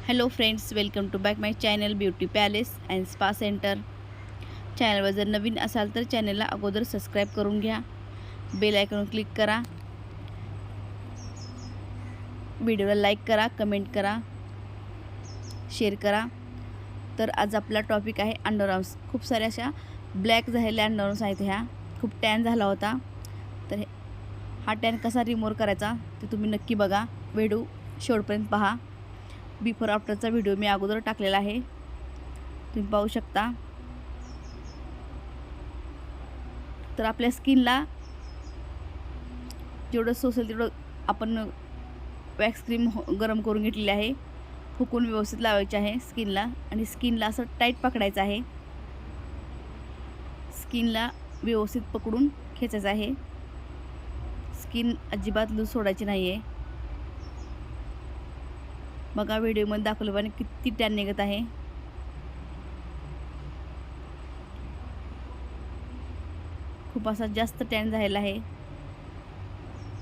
Hello friends, welcome to back my channel beauty palace and spa centre. चॅनलवर जर नवीन असाल तर चॅनलला अगोदर सबस्क्राईब करून घ्या, बेल आयकॉन क्लिक करा, व्हिडिओला लाईक करा, कमेंट करा, शेअर करा. तर आज आपला टॉपिक आहे अंडरआर्म्स. खूप साऱ्या अशा ब्लॅक झालेल्या अंडरआर्म्स आहेत. ह्या खूप टॅन झाला होता. तर हा टॅन कसा रिमूव्ह करायचा ते तुम्ही नक्की बघा. व्हिडिओ शेवटपर्यंत पहा. बिफोर आफ्टरचा व्हिडिओ मी अगोदर टाकलेला आहे, तुम्ही पाहू शकता. तर आपल्या स्किनला जेवढं सोसेल तेवढं आपण वॅक्स क्रीम गरम करून घेतलेली आहे. फुकून व्यवस्थित लावायची आहे स्किनला आणि स्किनला असं टाईट पकडायचं आहे. स्किनला व्यवस्थित पकडून खेचायचं आहे. स्किन अजिबात लूज सोडायची नाही आहे. बघा व्हिडिओमध्ये दाखवल्याप्रमाणे किती टॅन निघत आहे. खूप असा जास्त टॅन झालेला आहे.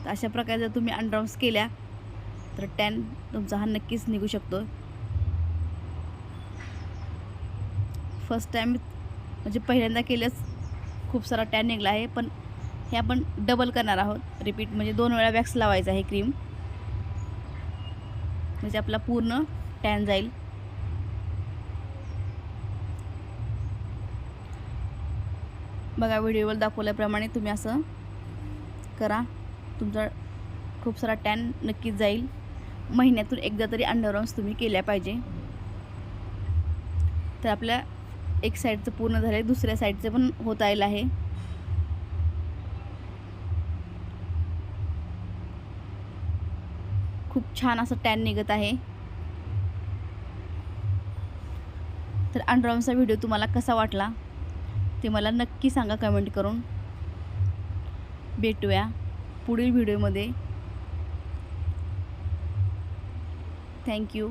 तर अशा प्रकारे जर तुम्ही अंडरआर्म्स केल्या तर टॅन तुमचा हा नक्कीच निघू शकतो. फर्स्ट टाईम म्हणजे पहिल्यांदा केलंच खूप सारा टॅन निघाला आहे, पण हे आपण डबल करणार आहोत. रिपीट म्हणजे 2 वेळा वॅक्स लावायचा आहे क्रीम, म्हणजे आपला पूर्ण टॅन जाईल. बघा व्हिडिओवर दाखवल्याप्रमाणे तुम्ही असं करा, तुमचा खूप सारा टॅन नक्कीच जाईल. महिन्यातून एकदा तरी अंडरआर्म्स तुम्ही केल्या पाहिजे. तर आपल्या एक साईडचं पूर्ण झालं आहे, दुसऱ्या साईडचं पण होत आलेलं आहे. खूप छान असं टॅन निघत आहे. तर अंडरआर्म्सचा व्हिडिओ तुम्हाला कसा वाटला ते मला नक्की सांगा कमेंट करून. भेटूया पुढील व्हिडिओमध्ये. थँक्यू.